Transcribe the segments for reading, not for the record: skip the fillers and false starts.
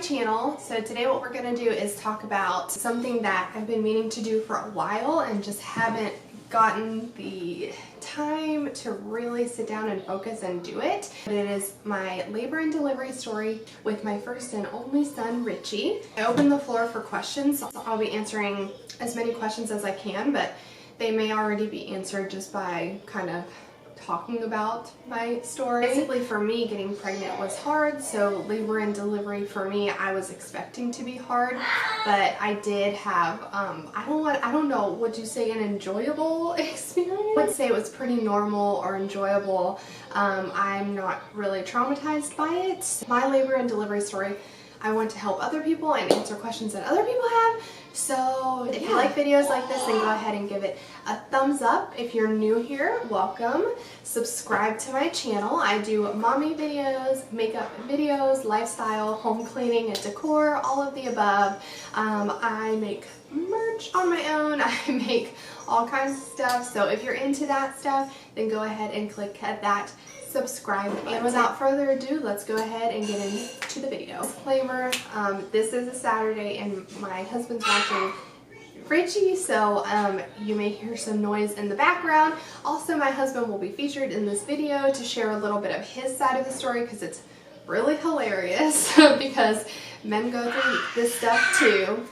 channel. So today what we're going to do is talk about something that I've been meaning to do for a while and just haven't gotten the time to really sit down and focus and do it. But it is my labor and delivery story with my first and only son, Richie. I opened the floor for questions. I'll be answering as many questions as I can, but they may already be answered just by kind of talking about my story. Basically for me, getting pregnant was hard, so labor and delivery for me, I was expecting to be hard, but I did have, I don't know, would you say an enjoyable experience? I would say it was pretty normal or enjoyable. I'm not really traumatized by it. My labor and delivery story, I want to help other people and answer questions that other people have. So if you like videos like this, then go ahead and give it a thumbs up. If you're new here, welcome. Subscribe to my channel. I do mommy videos, makeup videos, lifestyle, home cleaning and decor, all of the above. I make merch on my own. I make all kinds of stuff. So if you're into that stuff, then go ahead and click at that subscribe button. And without further ado, let's go ahead and get into the video. Disclaimer, this is a Saturday and my husband's watching Richie, so you may hear some noise in the background. Also, my husband will be featured in this video to share a little bit of his side of the story because it's really hilarious because men go through this stuff too.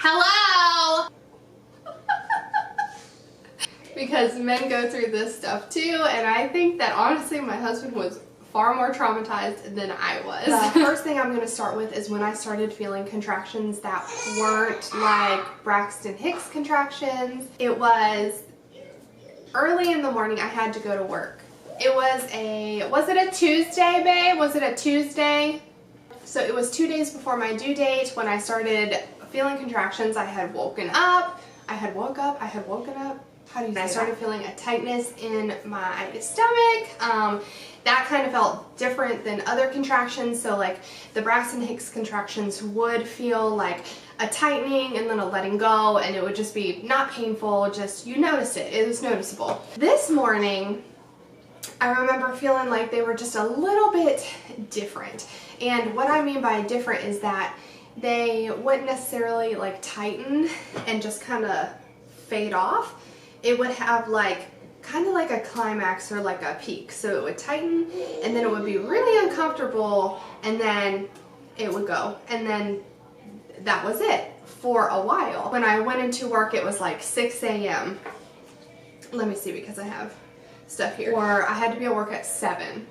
Hello! Because men go through this stuff too, and I think that honestly my husband was far more traumatized than I was. The first thing I'm going to start with is when I started feeling contractions that weren't like Braxton Hicks contractions. It was early in the morning. I had to go to work. Was it a Tuesday, babe? Was it a Tuesday? So it was 2 days before my due date when I started feeling contractions. I had woken up. I had woken up. I started feeling a tightness in my stomach. That kind of felt different than other contractions. So like the Braxton Hicks contractions would feel like a tightening and then a letting go, and it would just be not painful, just you noticed it. It was noticeable. This morning, I remember feeling like they were just a little bit different. And what I mean by different is that they wouldn't necessarily like tighten and just kind of fade off. It would have like kind of like a climax or like a peak. So it would tighten and then it would be really uncomfortable and then it would go. And then that was it for a while. When I went into work, it was like 6 a.m. Let me see because I have stuff here. Or I had to be at work at 7.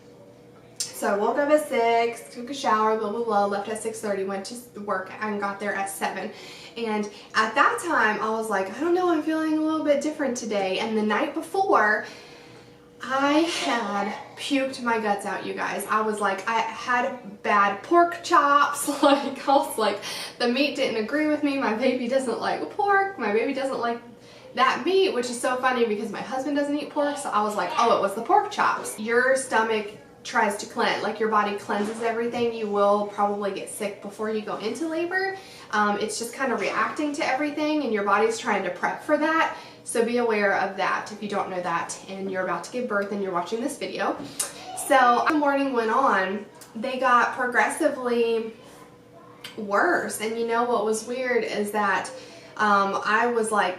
So I woke up at 6, took a shower, blah, blah, blah, left at 6:30, went to work and got there at 7. And at that time, I was like, I don't know, I'm feeling a little bit different today. And the night before, I had puked my guts out, you guys. I was like, I had bad pork chops. Like, I was like, the meat didn't agree with me. My baby doesn't like pork. My baby doesn't like that meat, which is so funny because my husband doesn't eat pork. So I was like, oh, it was the pork chops. Your stomach tries to cleanse, like your body cleanses everything. You will probably get sick before you go into labor. It's just kind of reacting to everything and your body's trying to prep for that. So be aware of that if you don't know that and you're about to give birth and you're watching this video. So the morning went on, they got progressively worse. And you know what was weird is that I was like,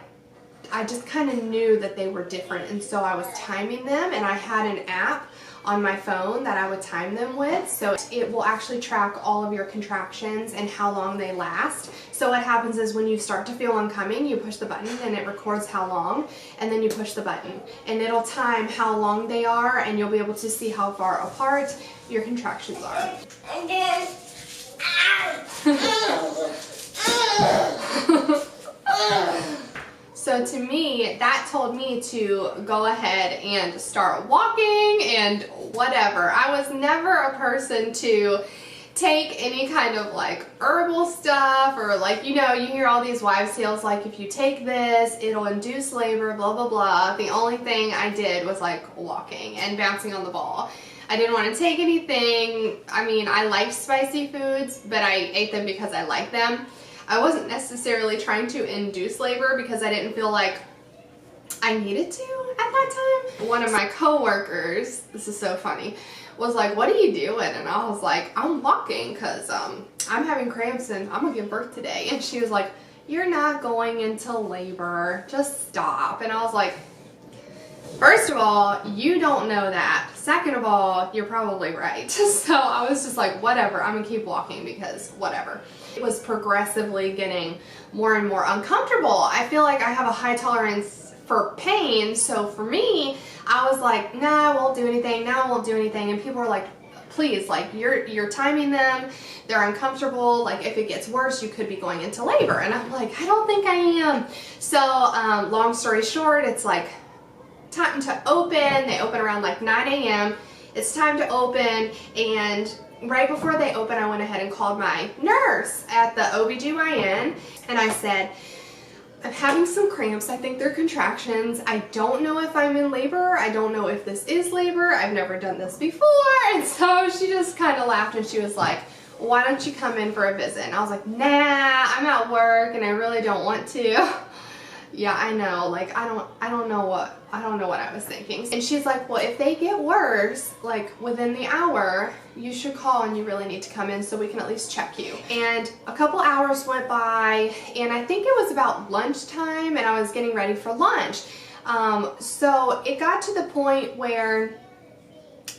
I just kind of knew that they were different, and so I was timing them, and I had an app on my phone that I would time them with, so it will actually track all of your contractions and how long they last. So what happens is when you start to feel them coming, you push the button and it records how long, and then you push the button and it'll time how long they are, and you'll be able to see how far apart your contractions are. So to me, that told me to go ahead and start walking and whatever. I was never a person to take any kind of like herbal stuff or like, you know, you hear all these wives' tales like if you take this, it'll induce labor, blah, blah, blah. The only thing I did was like walking and bouncing on the ball. I didn't want to take anything. I mean, I like spicy foods, but I ate them because I like them. I wasn't necessarily trying to induce labor because I didn't feel like I needed to at that time. One of my coworkers, this is so funny, was like, what are you doing? And I was like, I'm walking because I'm having cramps and I'm gonna give birth today. And she was like, you're not going into labor, just stop. And I was like, first of all, you don't know that. Second of all, you're probably right. So I was just like, whatever, I'm gonna keep walking because whatever. It was progressively getting more and more uncomfortable. I feel like I have a high tolerance for pain, so for me, I was like, nah, I won't do anything, now I won't do anything. And people were like, please, like, you're timing them, they're uncomfortable, like if it gets worse you could be going into labor. And I'm like, I don't think I am. So long story short, it's like time to open. They open around like 9 a.m. It's time to open, and right before they open I went ahead and called my nurse at the OBGYN and I said, I'm having some cramps. I think they're contractions. I don't know if I'm in labor. I don't know if this is labor. I've never done this before. And so she just kind of laughed and she was like, why don't you come in for a visit? And I was like, nah, I'm at work and I really don't want to. Yeah, I know. Like, I don't know what I was thinking. And she's like, well, if they get worse, like within the hour, you should call and you really need to come in so we can at least check you. And a couple hours went by and I think it was about lunchtime and I was getting ready for lunch. So it got to the point where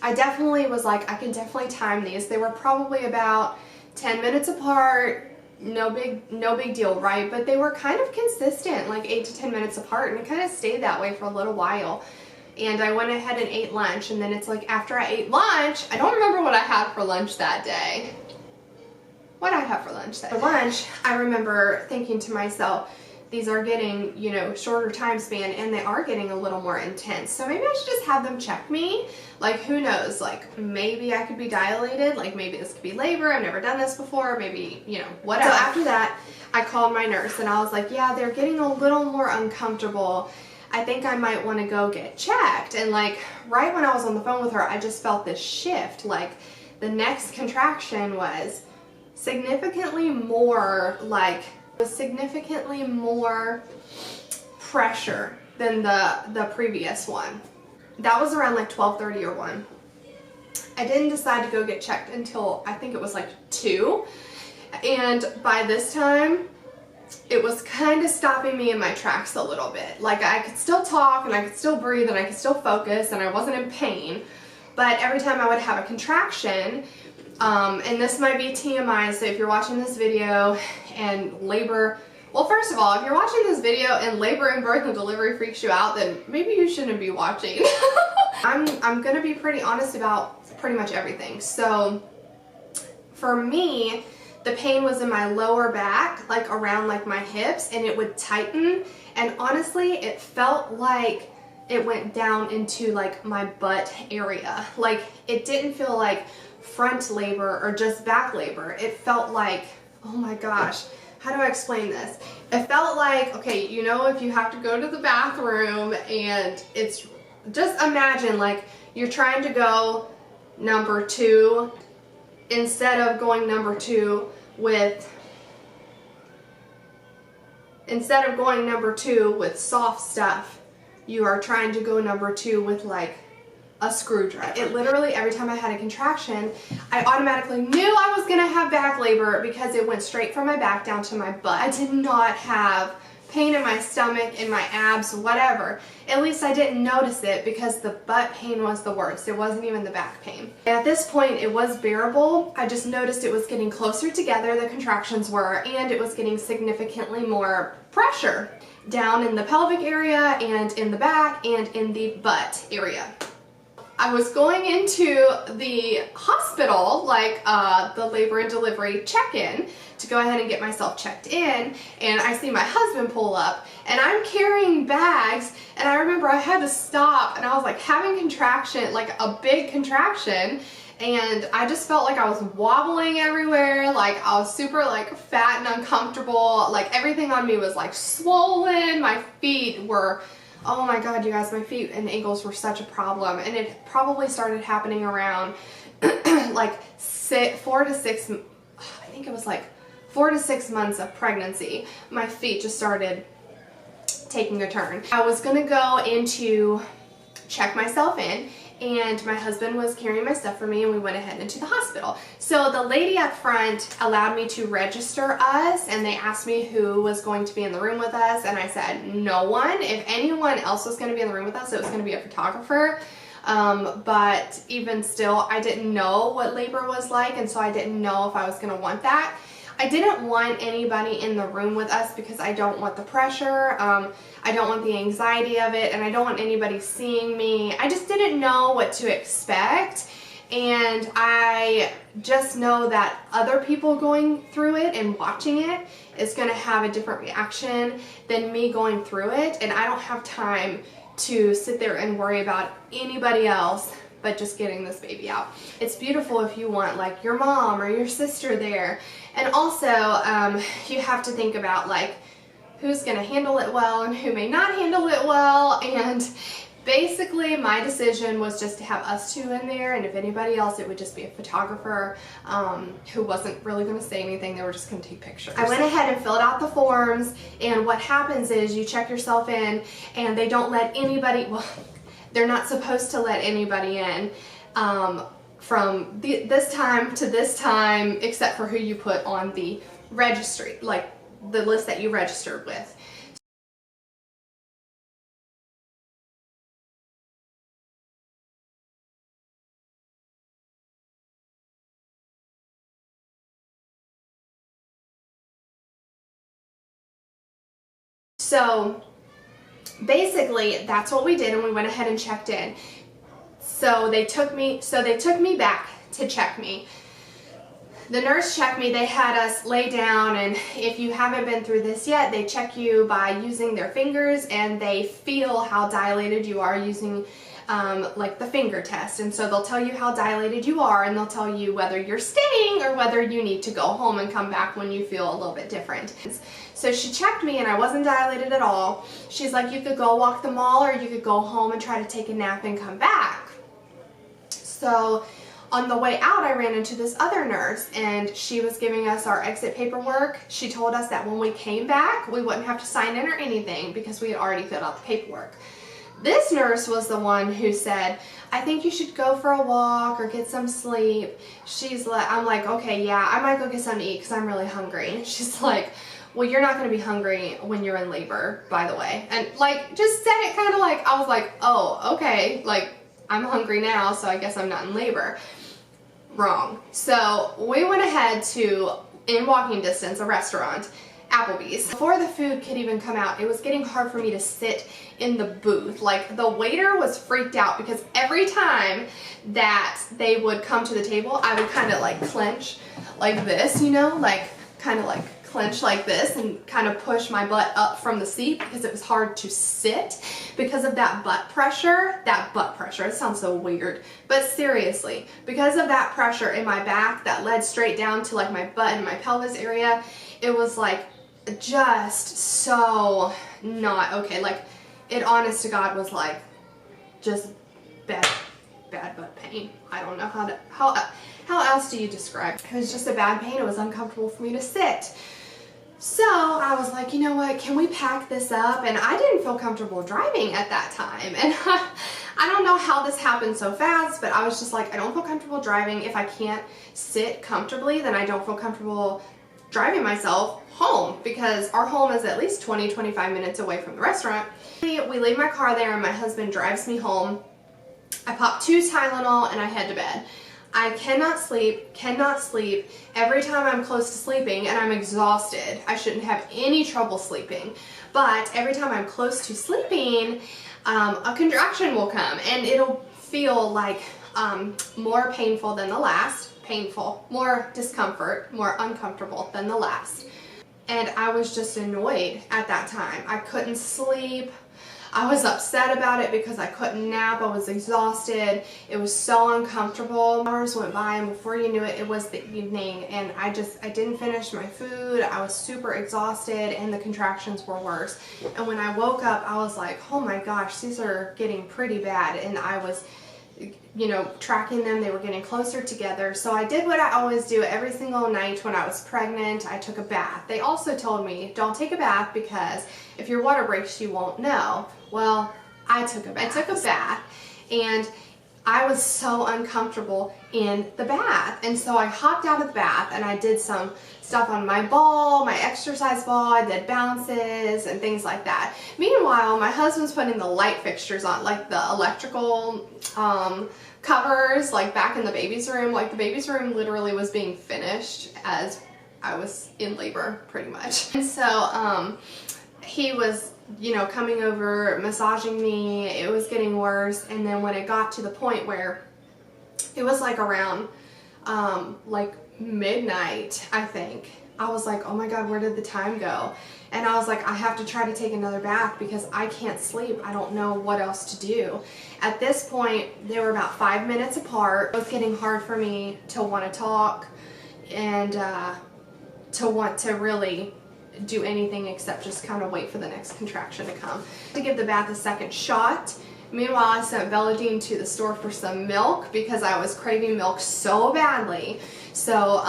I definitely was like, I can definitely time these. They were probably about 10 minutes apart. No big deal, right? But they were kind of consistent, like 8 to 10 minutes apart, and it kind of stayed that way for a little while. And I went ahead and ate lunch, and then it's like after I ate lunch, I don't remember what I had for lunch that day. What did I have for lunch that day? For lunch, I remember thinking to myself, these are getting, you know, shorter time span and they are getting a little more intense. So maybe I should just have them check me. Like, who knows, like maybe I could be dilated, like maybe this could be labor. I've never done this before, maybe, you know, whatever. So after that, I called my nurse and I was like, yeah, they're getting a little more uncomfortable. I think I might want to go get checked. And like right when I was on the phone with her, I just felt this shift. Like the next contraction was significantly more pressure than the previous one. That was around like 12:30 or 1. I didn't decide to go get checked until I think it was like 2. And by this time, it was kind of stopping me in my tracks a little bit. Like I could still talk and I could still breathe and I could still focus and I wasn't in pain. But every time I would have a contraction, and this might be TMI, so if you're watching this video and labor, well, first of all, if you're watching this video and labor and birth and delivery freaks you out, then maybe you shouldn't be watching. I'm gonna be pretty honest about pretty much everything. So for me, the pain was in my lower back, like around like my hips, and it would tighten, and honestly it felt like it went down into like my butt area. Like it didn't feel like front labor or just back labor. It felt like, oh my gosh, how do I explain this? It felt like, okay, you know, if you have to go to the bathroom and it's, just imagine like you're trying to go number 2, instead of going number 2 with soft stuff, you are trying to go number 2 with like a screwdriver. It literally, every time I had a contraction, I automatically knew I was gonna have back labor because it went straight from my back down to my butt. I did not have pain in my stomach, in my abs, whatever. At least I didn't notice it because the butt pain was the worst. It wasn't even the back pain. And at this point, it was bearable. I just noticed it was getting closer together, the contractions were, and it was getting significantly more pressure down in the pelvic area and in the back and in the butt area. I was going into the hospital, like the labor and delivery check-in, to go ahead and get myself checked in, and I see my husband pull up, and I'm carrying bags, and I remember I had to stop, and I was like having contraction, like a big contraction, and I just felt like I was wobbling everywhere, like I was super like fat and uncomfortable, like everything on me was like swollen, my feet were, oh my god, you guys, my feet and ankles were such a problem, and it probably started happening around like 4 to 6, I think it was like 4 to 6 months of pregnancy. My feet just started taking a turn. I was gonna go in to check myself in, and my husband was carrying my stuff for me, and we went ahead into the hospital. So the lady up front allowed me to register us, and they asked me who was going to be in the room with us, and I said no one. If anyone else was going to be in the room with us, it was going to be a photographer. But even still, I didn't know what labor was like, and so I didn't know if I was going to want that. I didn't want anybody in the room with us because I don't want the pressure, I don't want the anxiety of it, and I don't want anybody seeing me. I just didn't know what to expect, and I just know that other people going through it and watching it is going to have a different reaction than me going through it, and I don't have time to sit there and worry about anybody else but just getting this baby out. It's beautiful if you want like your mom or your sister there. And also you have to think about like who's gonna handle it well and who may not handle it well. And basically my decision was just to have us two in there, and if anybody else it would just be a photographer who wasn't really going to say anything. They were just going to take pictures. I went ahead and filled out the forms, and what happens is you check yourself in and they don't let anybody, well, they're not supposed to let anybody in from this time to this time except for who you put on the registry, like the list that you registered with. So basically that's what we did, and we went ahead and checked in. So they took me back to check me. The nurse checked me. They had us lay down, and if you haven't been through this yet, they check you by using their fingers, and they feel how dilated you are using like the finger test. And so they'll tell you how dilated you are, and they'll tell you whether you're staying or whether you need to go home and come back when you feel a little bit different. So she checked me, and I wasn't dilated at all. She's like, you could go walk the mall, or you could go home and try to take a nap and come back. So on the way out, I ran into this other nurse, and she was giving us our exit paperwork. She told us that when we came back, we wouldn't have to sign in or anything because we had already filled out the paperwork. This nurse was the one who said, I think you should go for a walk or get some sleep. I'm like, okay, yeah, I might go get something to eat because I'm really hungry. And she's like, well, you're not going to be hungry when you're in labor, by the way. And like, just said it kind of like, I was like, oh, okay, like I'm hungry now, so I guess I'm not in labor. Wrong. So we went ahead to, in walking distance, a restaurant, Applebee's. Before the food could even come out, it was getting hard for me to sit in the booth. Like the waiter was freaked out because every time that they would come to the table, I would kind of like clench like this, you know, like kind of like clench like this and kind of push my butt up from the seat because it was hard to sit because of that butt pressure. It sounds so weird, but seriously, because of that pressure in my back that led straight down to like my butt and my pelvis area, it was like just so not okay. Like it, honest to God, was like just bad butt pain. I don't know how else do you describe it. It was just a bad pain. It was uncomfortable for me to sit. So I was like, you know what, can we pack this up? And I didn't feel comfortable driving at that time. And I don't know how this happened so fast, but I was just like, I don't feel comfortable driving. If I can't sit comfortably, then I don't feel comfortable driving myself home, because our home is at least 20-25 minutes away from the restaurant. We leave my car there and my husband drives me home. I pop 2 Tylenol and I head to bed. I cannot sleep. Every time I'm close to sleeping, and I'm exhausted, I shouldn't have any trouble sleeping, but every time I'm close to sleeping, a contraction will come, and it'll feel like more painful than the last. More discomfort, more uncomfortable than the last. And I was just annoyed at that time. I couldn't sleep. I was upset about it because I couldn't nap. I was exhausted. It was so uncomfortable. Hours went by, and before you knew it, it was the evening, and I didn't finish my food. I was super exhausted, and the contractions were worse. And when I woke up, I was like, oh my gosh, these are getting pretty bad. And I was you know, tracking them. They were getting closer together. So I did what I always do every single night when I was pregnant. I took a bath. They also told me, don't take a bath because if your water breaks, you won't know. Well, I took a bath and I was so uncomfortable in the bath. And so I hopped out of the bath and I did some stuff on my ball, my exercise ball. I did bounces and things like that. Meanwhile, my husband's putting the light fixtures on, like the electrical covers, like back in the baby's room. Like the baby's room literally was being finished as I was in labor, pretty much. And so he was, you know, coming over, massaging me. It was getting worse. And then when it got to the point where it was like around like midnight, I think, I was like, oh my God, where did the time go? And I was like, I have to try to take another bath because I can't sleep. I don't know what else to do. At this point, they were about 5 minutes apart. It was getting hard for me to want to talk and to want to really do anything except just kind of wait for the next contraction to come. To give the bath a second shot. Meanwhile, I sent Belladine to the store for some milk because I was craving milk so badly. So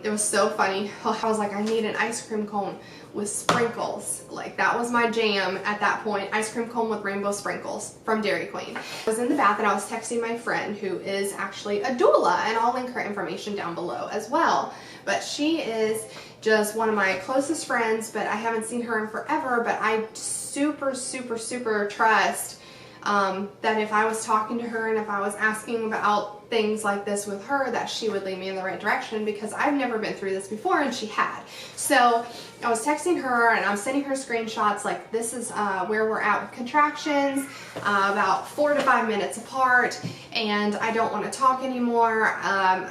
it was so funny. I was like, I need an ice cream cone with sprinkles. Like that was my jam at that point. Ice cream cone with rainbow sprinkles from Dairy Queen. I was in the bath and I was texting my friend who is actually a doula, and I'll link her information down below as well. But she is just one of my closest friends, but I haven't seen her in forever. But I super trust that if I was talking to her and if I was asking about things like this with her, that she would lead me in the right direction, because I've never been through this before and she had. So I was texting her and I'm sending her screenshots like, this is where we're at with contractions, about 4 to 5 minutes apart, and I don't want to talk anymore.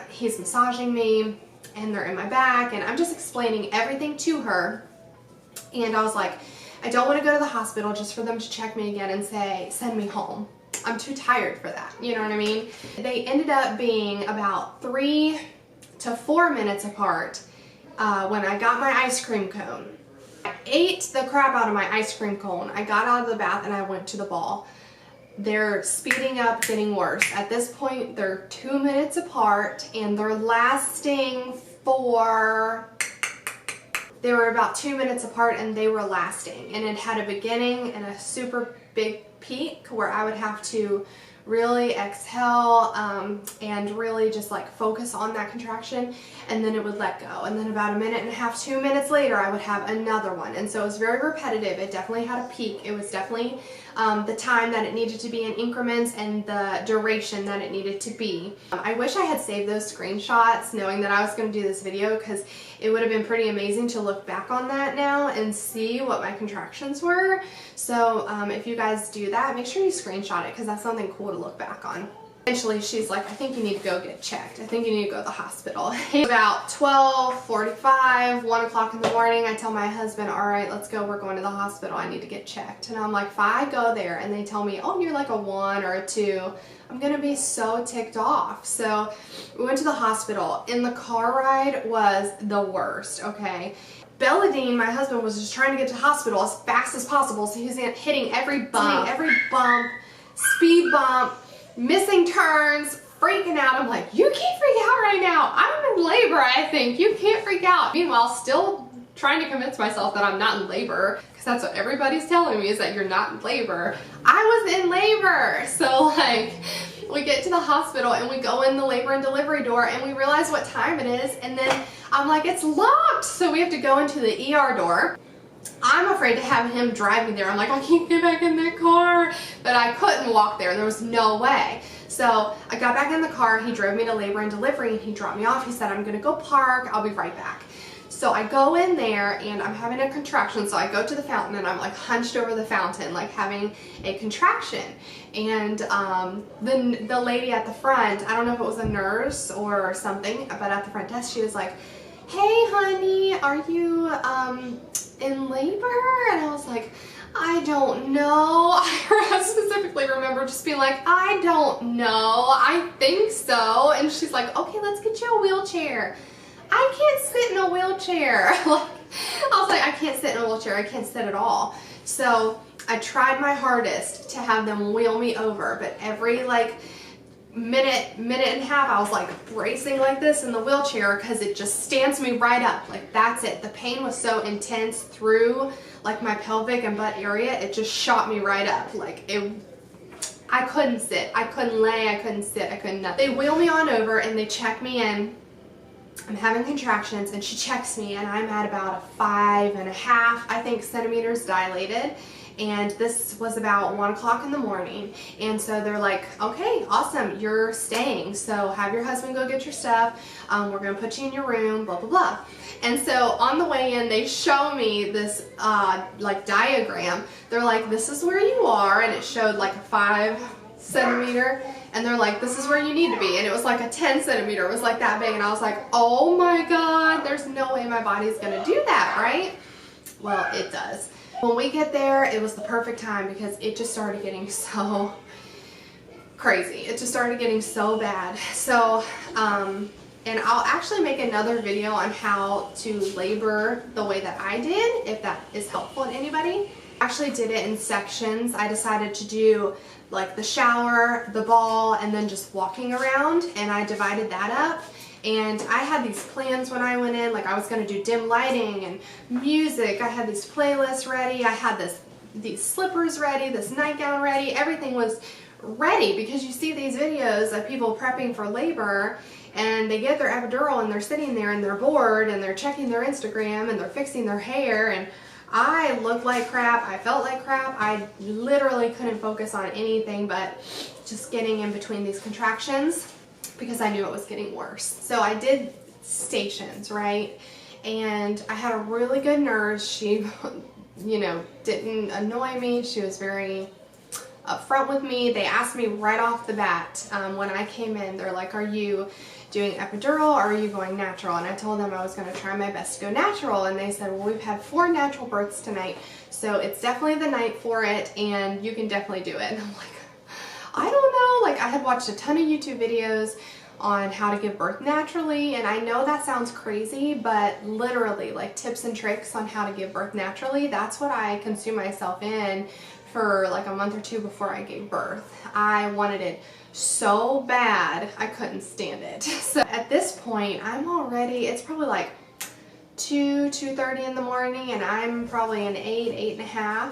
He's massaging me and they're in my back, and I'm just explaining everything to her. And I was like, I don't want to go to the hospital just for them to check me again and say, send me home. I'm too tired for that. You know what I mean? They ended up being about 3 to 4 minutes apart when I got my ice cream cone. I ate the crap out of my ice cream cone. I got out of the bath and I went to the ball. They're speeding up, getting worse. At this point, they're 2 minutes apart and they're lasting for... They were about 2 minutes apart and they were lasting, and it had a beginning and a super big peak where I would have to really exhale and really just like focus on that contraction, and then it would let go, and then about 1.5 minutes, 2 minutes later I would have another one. And so it was very repetitive. It definitely had a peak. It was definitely the time that it needed to be in increments and the duration that it needed to be. I wish I had saved those screenshots knowing that I was going to do this video, because it would have been pretty amazing to look back on that now and see what my contractions were. So if you guys do that, make sure you screenshot it, because that's something cool to look back on. Eventually she's like, I think you need to go get checked. I think you need to go to the hospital. About 12:45, 1 o'clock in the morning, I tell my husband, all right, let's go. We're going to the hospital. I need to get checked. And I'm like, if I go there and they tell me, oh, you're like a 1 or a 2, I'm going to be so ticked off. So we went to the hospital, and the car ride was the worst, okay? Belladine, my husband, was just trying to get to the hospital as fast as possible, so he was hitting every bump, speed bump, missing turns, freaking out. I'm like, you can't freak out right now. I'm in labor, I think. You can't freak out. Meanwhile, still trying to convince myself that I'm not in labor, because that's what everybody's telling me, is that you're not in labor. I was in labor. So like, we get to the hospital and we go in the labor and delivery door and we realize what time it is, and then I'm like, it's locked. So we have to go into the ER door. I'm afraid to have him drive me there. I'm like, I can't get back in that car. But I couldn't walk there. There was no way. So I got back in the car. He drove me to labor and delivery and he dropped me off. He said, I'm going to go park. I'll be right back. So I go in there and I'm having a contraction. So I go to the fountain and I'm like hunched over the fountain, like having a contraction. And the lady at the front, I don't know if it was a nurse or something, but at the front desk, she was like, hey honey, are you in labor? And I was like, I don't know. I specifically remember just being like, I don't know. I think so. And she's like, okay, let's get you a wheelchair. I can't sit in a wheelchair. I was like, I can't sit in a wheelchair. I can't sit at all. So I tried my hardest to have them wheel me over, but every like minute and a half, I was like bracing like this in the wheelchair because it just stands me right up. Like that's it. The pain was so intense through like my pelvic and butt area, it just shot me right up. Like I couldn't sit, I couldn't lay, I couldn't sit, I couldn't nothing. They wheel me on over and they check me in. I'm having contractions and she checks me and I'm at about a 5.5, I think, centimeters dilated. And this was about 1 o'clock in the morning. And so they're like, okay, awesome, you're staying. So have your husband go get your stuff. We're gonna put you in your room, blah, blah, blah. And so on the way in, they show me this like diagram. They're like, this is where you are. And it showed like a 5 centimeter. And they're like, this is where you need to be. And it was like a 10 centimeter. It was like that big. And I was like, oh my God, there's no way my body's gonna do that, right? Well, it does. When we get there, it was the perfect time because it just started getting so crazy. It just started getting so bad. So, and I'll actually make another video on how to labor the way that I did, if that is helpful to anybody. I actually did it in sections. I decided to do like the shower, the ball, and then just walking around, and I divided that up. And I had these plans when I went in, like I was going to do dim lighting and music. I had these playlists ready. I had these slippers ready, this nightgown ready. Everything was ready because you see these videos of people prepping for labor and they get their epidural and they're sitting there and they're bored and they're checking their Instagram and they're fixing their hair. And I looked like crap. I felt like crap. I literally couldn't focus on anything but just getting in between these contractions, because I knew it was getting worse. So I did stations, right? And I had a really good nurse. She, you know, didn't annoy me. She was very upfront with me. They asked me right off the bat when I came in, they're like, are you doing epidural or are you going natural? And I told them I was going to try my best to go natural. And they said, well, we've had 4 natural births tonight, so it's definitely the night for it and you can definitely do it. And I'm like, I don't know, like I had watched a ton of YouTube videos on how to give birth naturally, and I know that sounds crazy, but literally like tips and tricks on how to give birth naturally, that's what I consumed myself in for like a month or 2 before I gave birth. I wanted it so bad, I couldn't stand it. So at this point, I'm already, it's probably like 2:30 in the morning, and I'm probably an 8.5.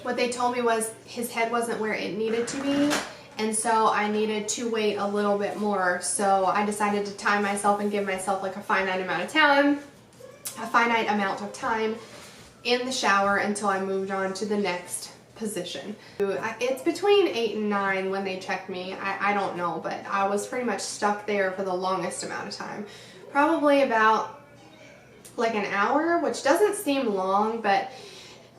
What they told me was his head wasn't where it needed to be, and so I needed to wait a little bit more. So I decided to time myself and give myself like a finite amount of time in the shower until I moved on to the next position. It's between 8 and 9 when they checked me. I don't know, but I was pretty much stuck there for the longest amount of time. Probably about like an hour, which doesn't seem long, but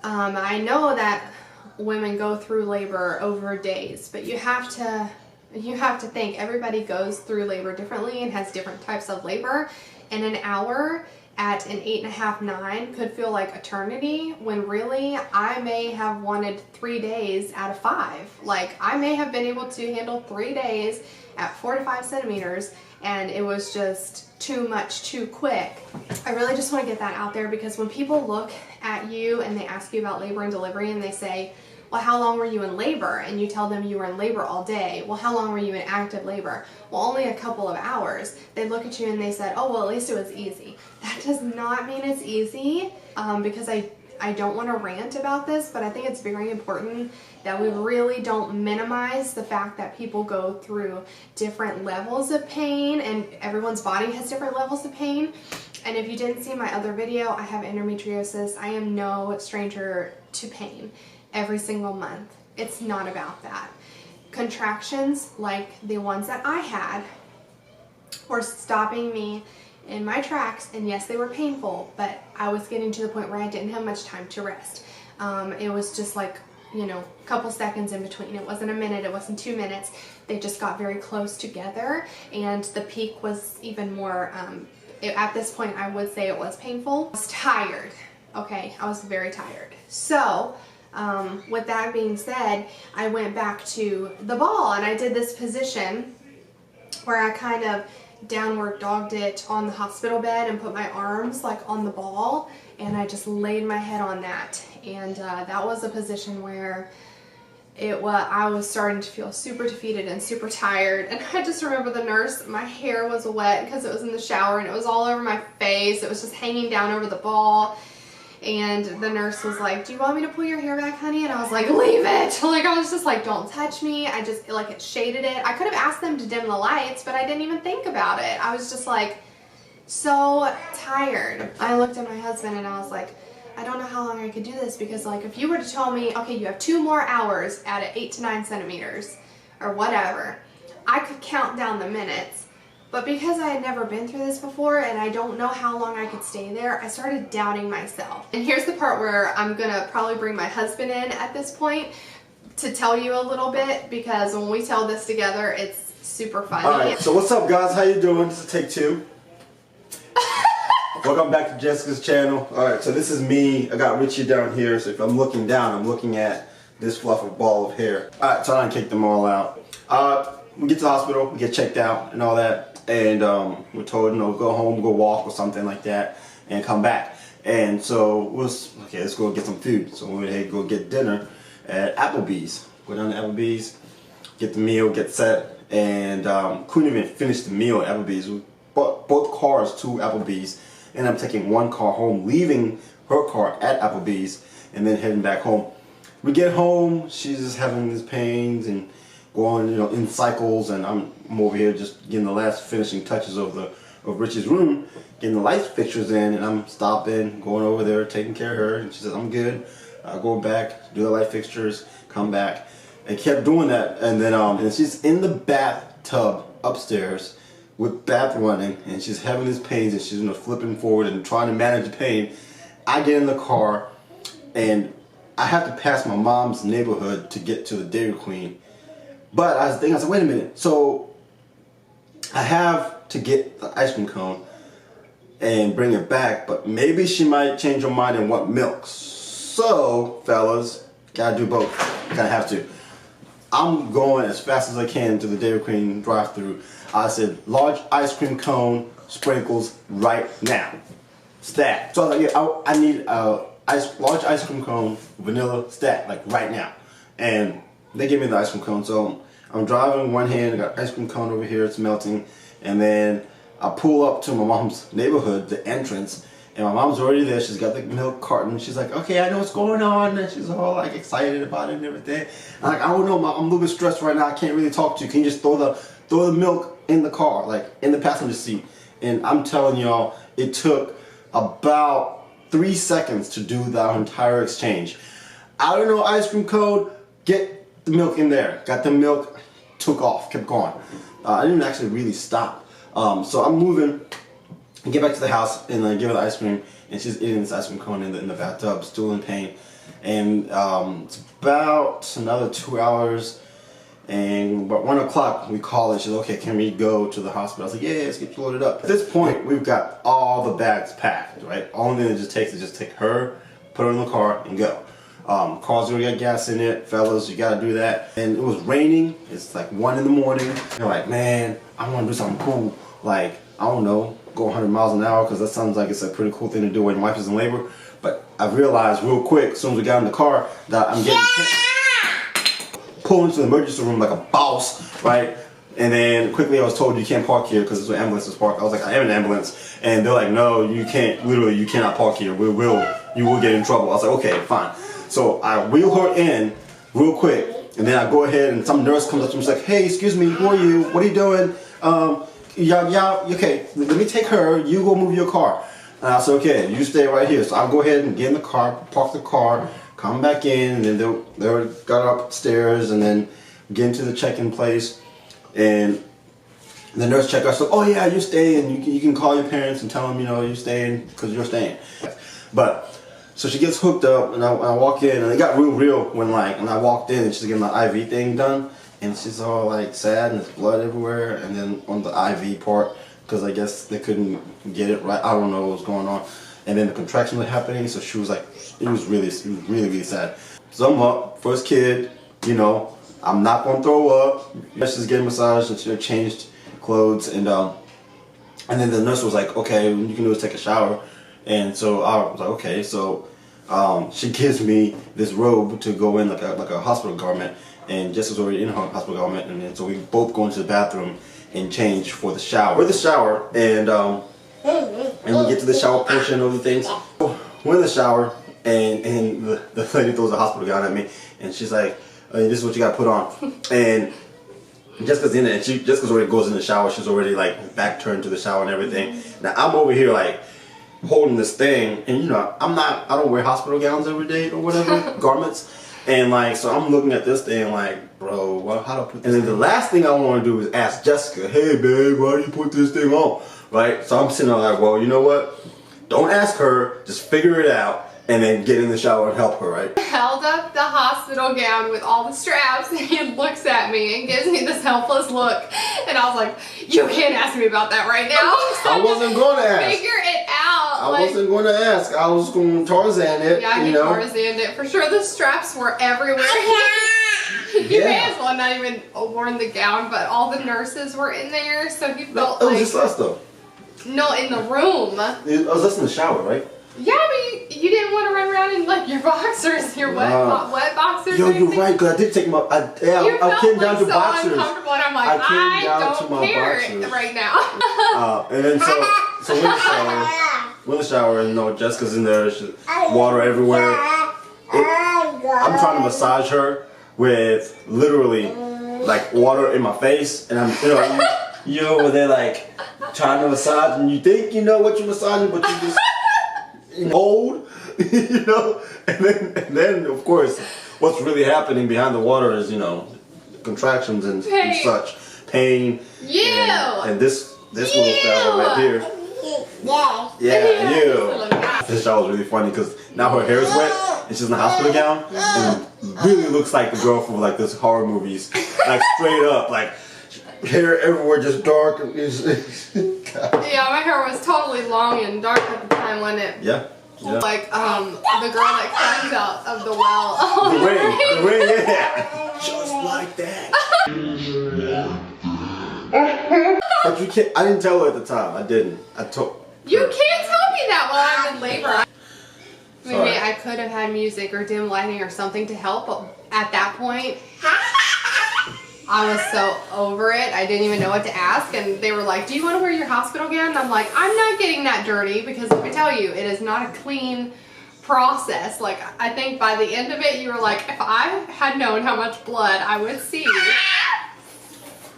I know that women go through labor over days, but you have to think everybody goes through labor differently and has different types of labor, and an hour at an 8.5, 9 could feel like eternity, when really I may have wanted 3 days out of 5. Like I may have been able to handle 3 days at 4 to 5 centimeters, and it was just too much too quick. I really just want to get that out there, because when people look at you and they ask you about labor and delivery and they say, well, how long were you in labor? And you tell them you were in labor all day. Well, how long were you in active labor? Well, only a couple of hours. They look at you and they said, oh, well, at least it was easy. That does not mean it's easy, because I don't want to rant about this, but I think it's very important that we really don't minimize the fact that people go through different levels of pain, and everyone's body has different levels of pain. And if you didn't see my other video, I have endometriosis. I am no stranger to pain. Every single month. It's not about that. Contractions like the ones that I had were stopping me in my tracks, and yes, they were painful, but I was getting to the point where I didn't have much time to rest. It was just like, you know, a couple seconds in between. It wasn't a minute, it wasn't 2 minutes. They just got very close together, and the peak was even more, at this point I would say it was painful. I was tired, okay? I was very tired. So, with that being said, I went back to the ball and I did this position where I kind of downward dogged it on the hospital bed and put my arms like on the ball, and I just laid my head on that. And that was a position where I was starting to feel super defeated and super tired, and I just remember the nurse, my hair was wet because it was in the shower and it was all over my face. It was just hanging down over the ball, and the nurse was like, do you want me to pull your hair back, honey? And I was like, leave it. Like, I was just like, don't touch me. I just, like, it shaded it. I could have asked them to dim the lights, but I didn't even think about it. I was just like so tired. I looked at my husband and I was like, I don't know how long I could do this, because like if you were to tell me, okay, you have 2 more hours at 8 to 9 centimeters or whatever, I could count down the minutes. But because I had never been through this before and I don't know how long I could stay there, I started doubting myself. And here's the part where I'm gonna probably bring my husband in at this point to tell you a little bit, because when we tell this together, it's super funny. Alright, so what's up guys, how you doing? This is take 2. Welcome back to Jessica's channel. Alright, so this is me. I got Richie down here, so if I'm looking down, I'm looking at this fluffy ball of hair. Alright, so I done kicked them all out. We get to the hospital, we get checked out and all that, and we're told, you know, go home, go walk or something like that, and come back. And so okay, let's go get some food. So we went ahead and go get dinner at Applebee's. Go down to Applebee's, get the meal, get set, and couldn't even finish the meal at Applebee's. We bought both cars to Applebee's. And I'm taking one car home, leaving her car at Applebee's, and then heading back home. We get home, she's just having these pains and going, you know, in cycles, and I'm over here just getting the last finishing touches of Richie's room, getting the light fixtures in, and I'm stopping, going over there, taking care of her, and she says, I'm good. I go back, do the light fixtures, come back, and kept doing that, and then and she's in the bathtub upstairs with bath running, and she's having these pains, and she's, you know, flipping forward and trying to manage the pain. I get in the car, and I have to pass my mom's neighborhood to get to the Dairy Queen. But I was thinking, I said, wait a minute, so I have to get the ice cream cone and bring it back, but maybe she might change her mind and want milk. So, fellas, gotta do both. Gotta have to. I'm going as fast as I can to the Dairy Queen drive-thru. I said, large ice cream cone, sprinkles right now. Stat. So I was like, yeah, I need a large ice cream cone, vanilla, stat, like right now. And they gave me the ice cream cone. So I'm driving one hand, I got ice cream cone over here, it's melting. And then I pull up to my mom's neighborhood, the entrance, and my mom's already there. She's got the milk carton. She's like, okay, I know what's going on. And she's all like excited about it and everything. I'm like, I don't know, Mom, I'm a little bit stressed right now. I can't really talk to you. Can you just throw the milk in the car, like in the passenger seat? And I'm telling y'all, it took about 3 seconds to do that entire exchange. I don't know, ice cream cone, get the milk in there. Got the milk, took off, kept going. I didn't actually really stop. So I'm moving. I get back to the house and I give her the ice cream, and she's eating this ice cream cone in the bathtub, still in pain. And it's about another 2 hours, and about 1 o'clock we call and she's okay, can we go to the hospital? I was like, yeah, let's get you loaded up. At this point, we've got all the bags packed, right? Only thing it just takes is just take her, put her in the car, and go. Car's gonna get gas in it, fellas, you gotta do that. And it was raining, it's like 1 in the morning. You're like, man, I wanna do something cool. Like, I don't know, go 100 miles an hour, because that sounds like it's a pretty cool thing to do when your wife is in labor. But I realized real quick, as soon as we got in the car, that I'm getting pulled into the emergency room like a boss, right? And then quickly I was told, you can't park here because this is where ambulances park. I was like, I am an ambulance. And they're like, no, you can't, literally, you cannot park here. You will get in trouble. I was like, okay, fine. So I wheel her in real quick, and then I go ahead and some nurse comes up to me, she's like, hey, excuse me, who are you? What are you doing? Okay, let me take her, you go move your car. And I said, okay, you stay right here. So I'll go ahead and get in the car, park the car, come back in, and then they got upstairs, and then get into the check-in place, and the nurse checked us. So, oh yeah, you stay, and you can call your parents and tell them, you know, you're staying because you're staying. But so she gets hooked up, and I walk in, and it got real when and I walked in, and she's getting the IV thing done, and she's all like sad, and there's blood everywhere, and then on the IV part, because I guess they couldn't get it right. I don't know what was going on. And then the contractions were happening, so she was like, it was really sad. So I'm up, first kid, you know, I'm not gonna throw up. She's getting massaged, and she changed clothes, and then the nurse was like, okay, what you can do is take a shower. And so I was like, okay. So she gives me this robe to go in like a hospital garment, and Jessica's already in her hospital garment, and then so we both go into the bathroom and change for the shower. We're in the shower, and we get to the shower portion of the things. We're in the shower, and the lady throws a hospital gown at me, and she's like, "This is what you got to put on." And Jessica's in it, and Jessica's already goes in the shower. She's already like back turned to the shower and everything. Now I'm over here like holding this thing, and you know I don't wear hospital gowns every day or whatever garments, and like so I'm looking at this thing like, bro, how do I put this? And then the last thing I want to do is ask Jessica, "Hey babe, why do you put this thing on?" Right? So I'm sitting there like, well, you know what? Don't ask her. Just figure it out. And then get in the shower and help her, right? Held up the hospital gown with all the straps, and he looks at me and gives me this helpless look. And I was like, you can't ask me about that right now. I wasn't going to ask. Figure it out. I wasn't going to ask. I was going to Tarzan it. Yeah, you Tarzaned it. For sure the straps were everywhere. He may as well not even worn the gown, but all the nurses were in there, so he felt like... It was just us, though. No, in the room. It was us in the shower, right? Yeah, but you didn't want to run around in like your boxers, your wet boxers. Yo, you're right, because I did take my. I came down to boxers. Uncomfortable, and I'm like, I don't care right now. And then so we're in the shower, and Jessica's in there. She's water everywhere. I'm trying to massage her with literally like water in my face, and I'm you're over there like trying to massage, and you think you know what you're massaging, but you just. Old, and then of course, what's really happening behind the water is contractions and such pain. And this little fella right here. Yeah, you. This shower was really funny because now her hair is wet and she's in a hospital gown and really looks like the girl from like this horror movies, like straight up like. Hair everywhere, just dark. Yeah, my hair was totally long and dark at the time, wasn't it? Yeah. Like the girl that climbs out of the well. The ring, yeah. Just like that. But you can't. I didn't tell her at the time. I didn't. I told. You can't tell me that while I'm in labor. Maybe I could have had music or dim lighting or something to help, but at that point. I was so over it, I didn't even know what to ask, and they were like, do you want to wear your hospital gown? And I'm like, I'm not getting that dirty, because let me tell you, it is not a clean process. Like, I think by the end of it, you were like, if I had known how much blood I would see.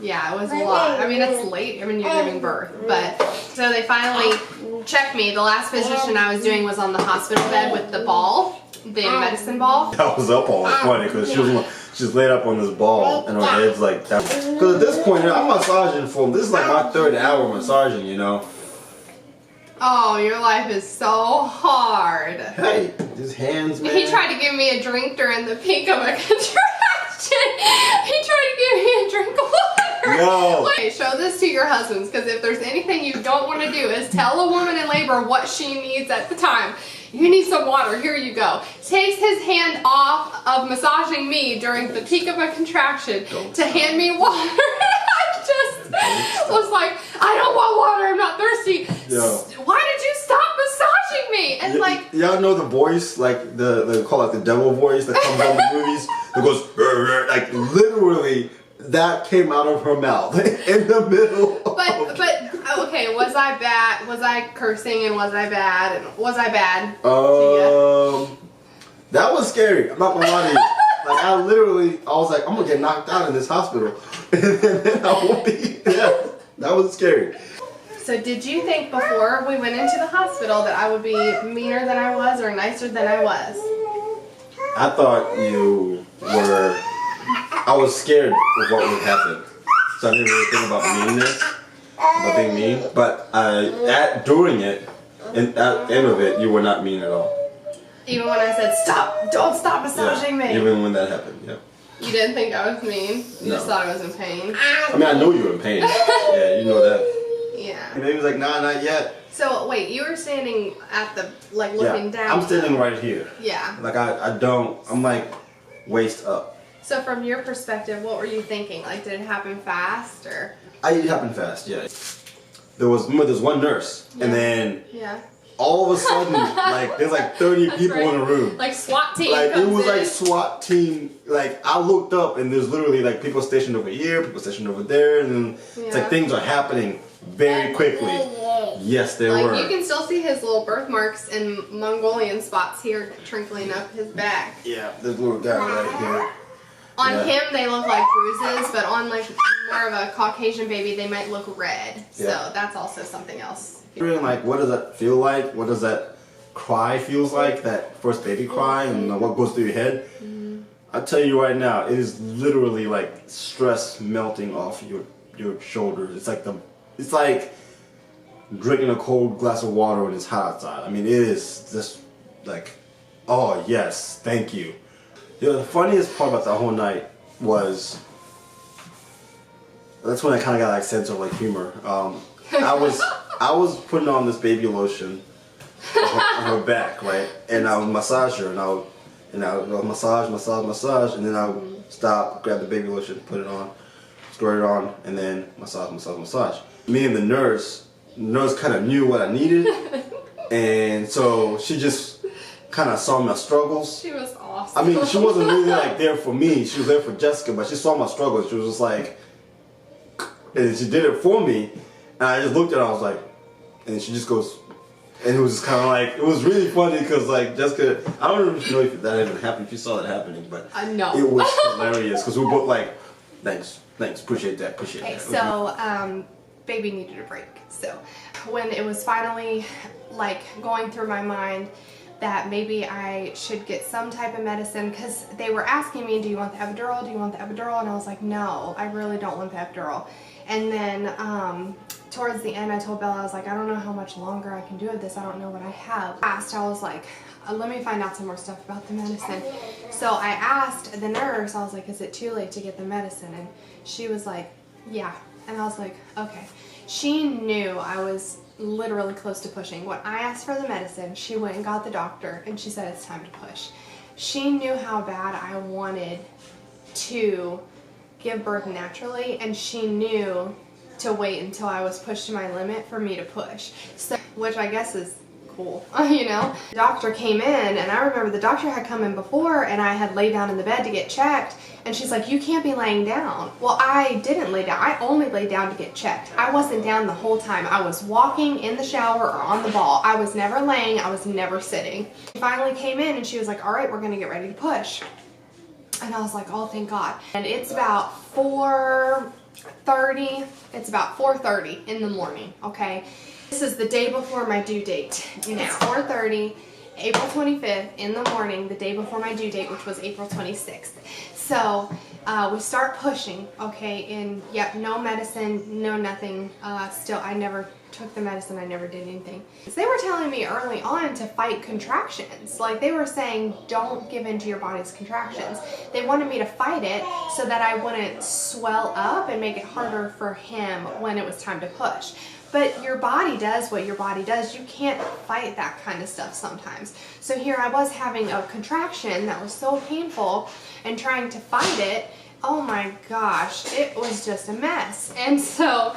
Yeah, it was a lot. I mean, it's late when you're giving birth, but so they finally checked me. The last position I was doing was on the hospital bed with the ball, the medicine ball. That was up all funny, because she's laid up on this ball and her head's like that. Because at this point, I'm massaging for him. This is like my 3rd hour massaging, Oh, your life is so hard. Hey, his hands, man. He tried to give me a drink during the peak of a contraction. He tried to give me a drink of water. No. Wait, show this to your husbands, because if there's anything you don't want to do is tell a woman in labor what she needs at the time. You need some water, here you go. Takes his hand off of massaging me during the peak of a contraction to hand me water. I just was like, I don't want water, I'm not thirsty. Why did you stop massaging me? And like, y'all know the voice, like they call it the devil voice that comes on the movies? That goes, like literally, that came out of her mouth in the middle. But okay, was I bad? Was I cursing and was I bad? And was I bad? That was scary. I'm not gonna lie to you. Like I was like, I'm gonna get knocked out in this hospital, and then I won't be. Yeah, that was scary. So did you think before we went into the hospital that I would be meaner than I was or nicer than I was? I thought you were. I was scared of what would happen, so I didn't really think about meanness, about being mean. But during it, and at the end of it, you were not mean at all. Even when I said stop, don't stop massaging me. Even when that happened, yeah. You didn't think I was mean? You No. just thought I was in pain? I mean, I know you were in pain. Yeah, you know that. Yeah. And he was like, nah, not yet. So wait, you were standing at the, like looking down. I'm standing right here. Yeah. Like I'm like waist up. So from your perspective, what were you thinking? Like, did it happen fast or? It happened fast, yeah. There's one nurse, and then all of a sudden, like there's like 30 people in the room. Like SWAT team. Like it was in. like SWAT team. Like I looked up and there's literally like people stationed over here, people stationed over there, and then it's like things are happening very quickly. Yes, there were. You can still see his little birthmarks and Mongolian spots here trickling up his back. Yeah, this little guy right here. On him, they look like bruises, but on like more of a Caucasian baby, they might look red. So that's also something else. Like, what does that feel like? What does that cry feels like? That first baby cry, and what goes through your head? I'll tell you right now, it is literally like stress melting off your shoulders. It's like drinking a cold glass of water when it's hot outside. I mean, it is just like, oh yes, thank you. You know, the funniest part about the whole night was, that's when I kind of got like sense of like humor. I was putting on this baby lotion on her back, right? And I would massage her, and I would massage, and then I would stop, grab the baby lotion, put it on, squirt it on, and then massage. Me and the nurse kind of knew what I needed, and so she just kind of saw my struggles. She was awesome. I mean, she wasn't really like there for me. She was there for Jessica, but she saw my struggles. She was just like, and she did it for me, and I just looked at her. I was like, and she just goes, and it was just kind of like, it was really funny because like Jessica, I don't even know if that even happened, if you saw that happening, but no. It was hilarious because we were both like, thanks, appreciate that. Okay, so baby needed a break. So when it was finally like going through my mind that maybe I should get some type of medicine, because they were asking me, do you want the epidural? Do you want the epidural? And I was like, no, I really don't want the epidural. And then towards the end, I told Bella, I was like, I don't know how much longer I can do of this. I don't know what I have. I was like, let me find out some more stuff about the medicine. So I asked the nurse, I was like, is it too late to get the medicine? And she was like, yeah. And I was like, okay. She knew I was literally close to pushing. When I asked for the medicine, she went and got the doctor, and she said it's time to push. She knew how bad I wanted to give birth naturally, and she knew to wait until I was pushed to my limit for me to push. So, which I guess is cool, you know? The doctor came in, and I remember the doctor had come in before, and I had laid down in the bed to get checked, and she's like, you can't be laying down. Well, I didn't lay down. I only laid down to get checked. I wasn't down the whole time. I was walking, in the shower, or on the ball. I was never laying. I was never sitting. She finally came in, and she was like, all right, we're gonna get ready to push. And I was like, oh, thank God. And it's about 4:30. It's about 4:30 in the morning, okay? This is the day before my due date. It's 4:30, April 25th in the morning, the day before my due date, which was April 26th. So we start pushing, okay, and yep, no medicine, no nothing. Still, I never took the medicine, I never did anything. They were telling me early on to fight contractions. Like, they were saying, don't give in to your body's contractions. They wanted me to fight it so that I wouldn't swell up and make it harder for him when it was time to push. But your body does what your body does. You can't fight that kind of stuff sometimes. So here I was having a contraction that was so painful and trying to fight it. Oh my gosh, it was just a mess. And so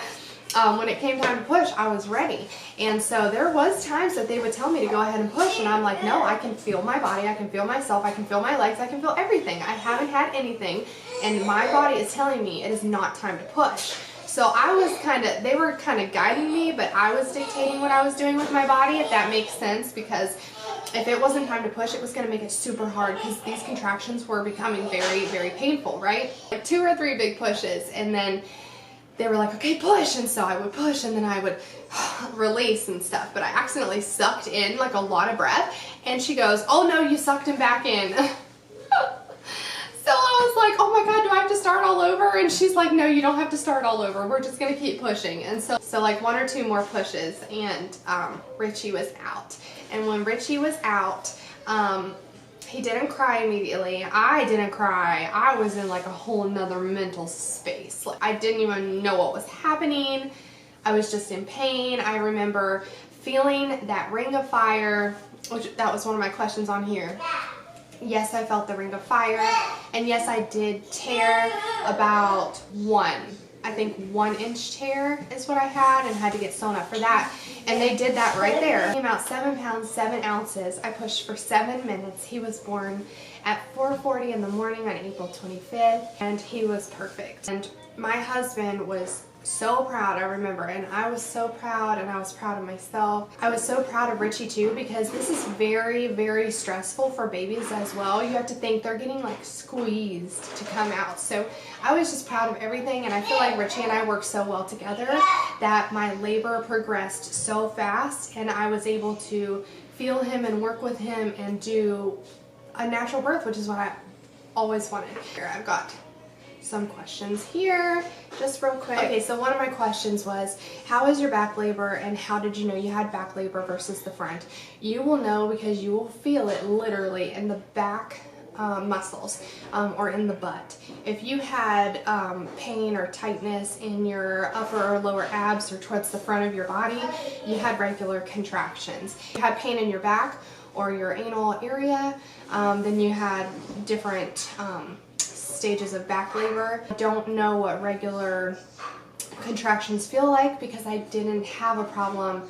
when it came time to push, I was ready. And so there was times that they would tell me to go ahead and push, and I'm like, no, I can feel my body, I can feel myself, I can feel my legs, I can feel everything. I haven't had anything, and my body is telling me it is not time to push. So I was they were kind of guiding me, but I was dictating what I was doing with my body, if that makes sense, because if it wasn't time to push, it was going to make it super hard, because these contractions were becoming very, very painful, right? Like 2 or 3 big pushes, and then they were like, okay, push, and so I would push, and then I would release and stuff, but I accidentally sucked in like a lot of breath, and she goes, oh no, you sucked him back in. So I was like, oh my God, do I have to start all over? And she's like, no, you don't have to start all over. We're just gonna keep pushing. And so like 1 or 2 more pushes, and Richie was out. And when Richie was out, he didn't cry immediately. I didn't cry. I was in like a whole nother mental space. Like, I didn't even know what was happening. I was just in pain. I remember feeling that ring of fire, which that was one of my questions on here. Yes, I felt the ring of fire, and yes, I did tear about 1 I think 1-inch tear is what I had, and had to get sewn up for that. And they did that right there. He came out 7 pounds, 7 ounces. I pushed for 7 minutes. He was born at 4:40 in the morning on April 25th, and he was perfect. And my husband was so proud, I remember, and I was so proud, and I was proud of myself. I was so proud of Richie too, because this is very, very stressful for babies as well. You have to think they're getting like squeezed to come out. So I was just proud of everything, and I feel like Richie and I worked so well together that my labor progressed so fast, and I was able to feel him and work with him and do a natural birth, which is what I always wanted. Here, I've got some questions here, just real quick. Okay, so one of my questions was, how is your back labor, and how did you know you had back labor versus the front? You will know because you will feel it literally in the back muscles or in the butt. If you had pain or tightness in your upper or lower abs or towards the front of your body, you had regular contractions. If you had pain in your back or your anal area, then you had different stages of back labor. I don't know what regular contractions feel like because I didn't have a problem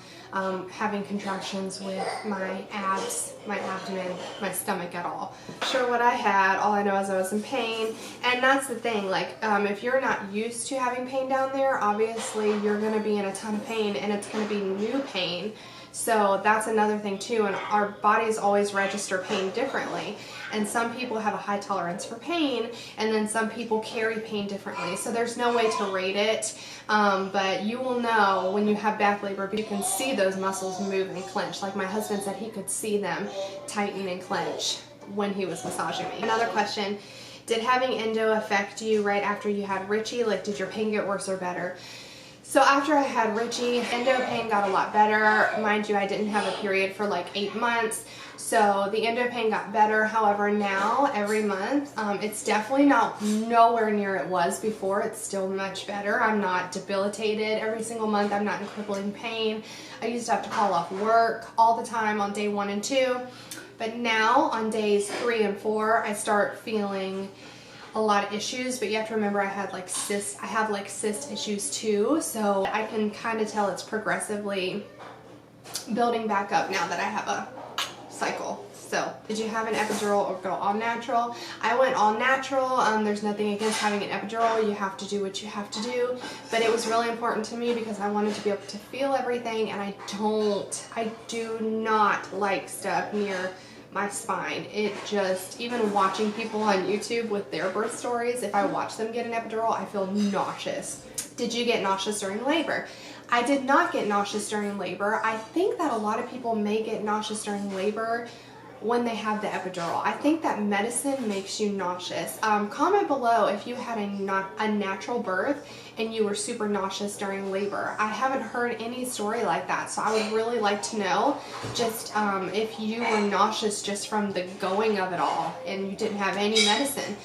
having contractions with my abs, my abdomen, my stomach at all. Sure what I had, all I know is I was in pain, and that's the thing, like if you're not used to having pain down there, obviously you're going to be in a ton of pain, and it's going to be new pain. So that's another thing too, and our bodies always register pain differently. And some people have a high tolerance for pain, and then some people carry pain differently. So there's no way to rate it, but you will know when you have back labor, but you can see those muscles move and clench. Like my husband said, he could see them tighten and clench when he was massaging me. Another question, did having endo affect you right after you had Richie? Like, did your pain get worse or better? So after I had Richie, endo pain got a lot better. Mind you, I didn't have a period for like 8 months. So the endo pain got better. However, now every month, it's definitely nowhere near it was before. It's still much better. I'm not debilitated every single month. I'm not in crippling pain. I used to have to call off work all the time on day 1 and 2. But now on days 3 and 4, I start feeling a lot of issues, but you have to remember I have like cyst issues too, so I can kind of tell it's progressively building back up now that I have a cycle. So, did you have an epidural or go all natural? I went all natural. There's nothing against having an epidural. You have to do what you have to do, but it was really important to me because I wanted to be able to feel everything, and I do not like stuff near my spine. It just, even watching people on YouTube with their birth stories, if I watch them get an epidural, I feel nauseous. Did you get nauseous during labor? I did not get nauseous during labor. I think that a lot of people may get nauseous during labor when they have the epidural. I think that medicine makes you nauseous. Comment below if you had a natural birth and you were super nauseous during labor. I haven't heard any story like that, so I would really like to know just if you were nauseous just from the going of it all and you didn't have any medicine.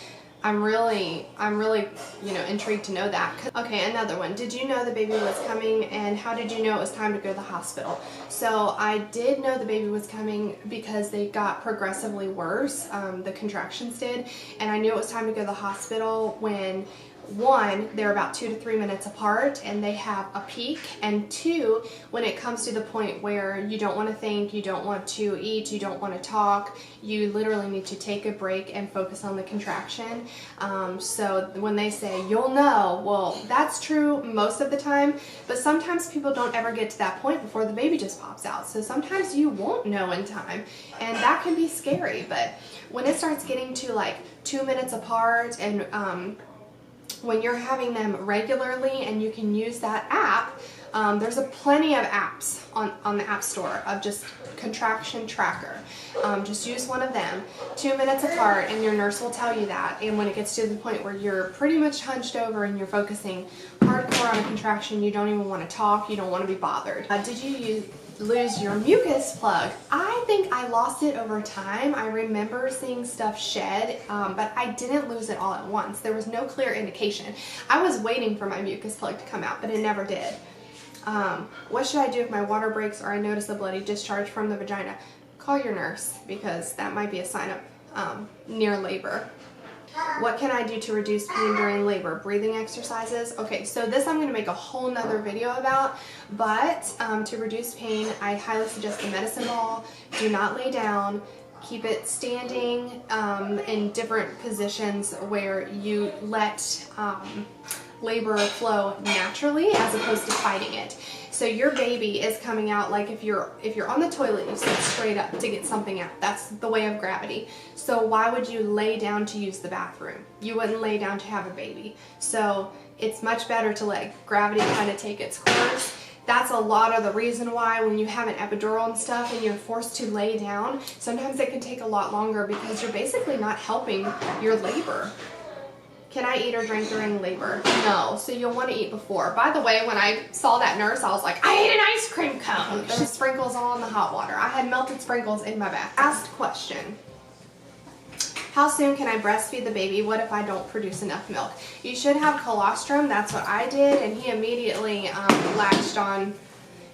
I'm really, intrigued to know that. Okay, another one. Did you know the baby was coming, and how did you know it was time to go to the hospital? So I did know the baby was coming because they got progressively worse, the contractions did, and I knew it was time to go to the hospital when, 1, they're about 2 to 3 minutes apart and they have a peak, and 2, when it comes to the point where you don't want to think, you don't want to eat, you don't want to talk, you literally need to take a break and focus on the contraction. So when they say you'll know, well, that's true most of the time, but sometimes people don't ever get to that point before the baby just pops out. So sometimes you won't know in time, and that can be scary. But when it starts getting to like 2 minutes apart, and when you're having them regularly and you can use that app, there's plenty of apps on the App Store of just contraction tracker. Just use one of them, 2 minutes apart, and your nurse will tell you that. And when it gets to the point where you're pretty much hunched over and you're focusing hardcore on a contraction, you don't even want to talk, you don't want to be bothered. Did you lose your mucus plug? I think I lost it over time. I remember seeing stuff shed, but I didn't lose it all at once. There was no clear indication. I was waiting for my mucus plug to come out, but it never did. What should I do if my water breaks or I notice a bloody discharge from the vagina? Call your nurse, because that might be a sign of near labor. What can I do to reduce pain during labor? Breathing exercises. Okay, so this I'm going to make a whole nother video about, but to reduce pain, I highly suggest the medicine ball. Do not lay down. Keep it standing in different positions where you let labor flow naturally as opposed to fighting it. So your baby is coming out, like if you're on the toilet, you sit straight up to get something out. That's the way of gravity. So why would you lay down to use the bathroom? You wouldn't lay down to have a baby. So it's much better to let gravity kind of take its course. That's a lot of the reason why when you have an epidural and stuff and you're forced to lay down, sometimes it can take a lot longer because you're basically not helping your labor. Can I eat or drink during labor? No, so you'll want to eat before. By the way, when I saw that nurse, I was like, I ate an ice cream cone. There were sprinkles all in the hot water. I had melted sprinkles in my bath. Last question. How soon can I breastfeed the baby? What if I don't produce enough milk? You should have colostrum. That's what I did, and he immediately latched on.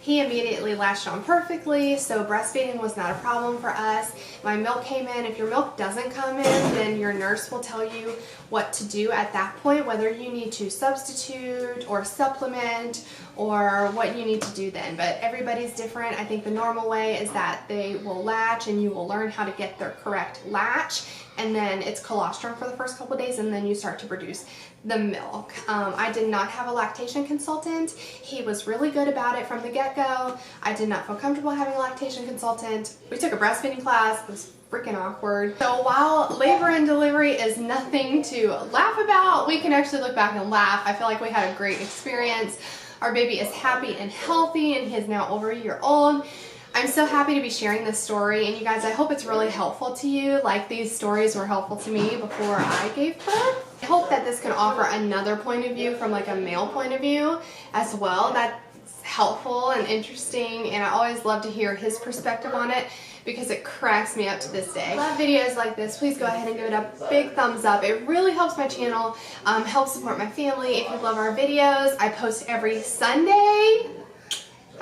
He immediately latched on perfectly, so breastfeeding was not a problem for us. My milk came in. If your milk doesn't come in, then your nurse will tell you what to do at that point, whether you need to substitute or supplement or what you need to do then. But everybody's different. I think the normal way is that they will latch and you will learn how to get their correct latch, and then it's colostrum for the first couple days, and then you start to produce the milk. I did not have a lactation consultant. He was really good about it from the get-go. I did not feel comfortable having a lactation consultant. We took a breastfeeding class. It was freaking awkward. So while labor and delivery is nothing to laugh about, we can actually look back and laugh. I feel like we had a great experience. Our baby is happy and healthy, and he is now over a year old. I'm so happy to be sharing this story, and you guys, I hope it's really helpful to you, like these stories were helpful to me before I gave birth. I hope that this can offer another point of view from like a male point of view as well. That's helpful and interesting, and I always love to hear his perspective on it because it cracks me up to this day. If you love videos like this, please go ahead and give it a big thumbs up. It really helps my channel, helps support my family. If you love our videos, I post every Sunday.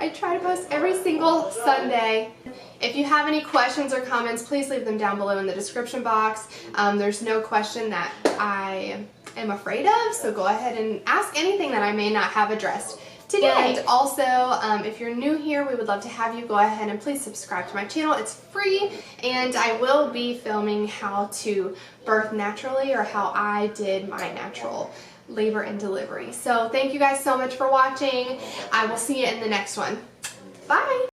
I try to post every single Sunday. If you have any questions or comments, please leave them down below in the description box. There's no question that I am afraid of, so go ahead and ask anything that I may not have addressed today. And also, if you're new here, we would love to have you go ahead and please subscribe to my channel. It's free, and I will be filming how to birth naturally, or how I did my natural labor and delivery. So thank you guys so much for watching. I will see you in the next one. Bye!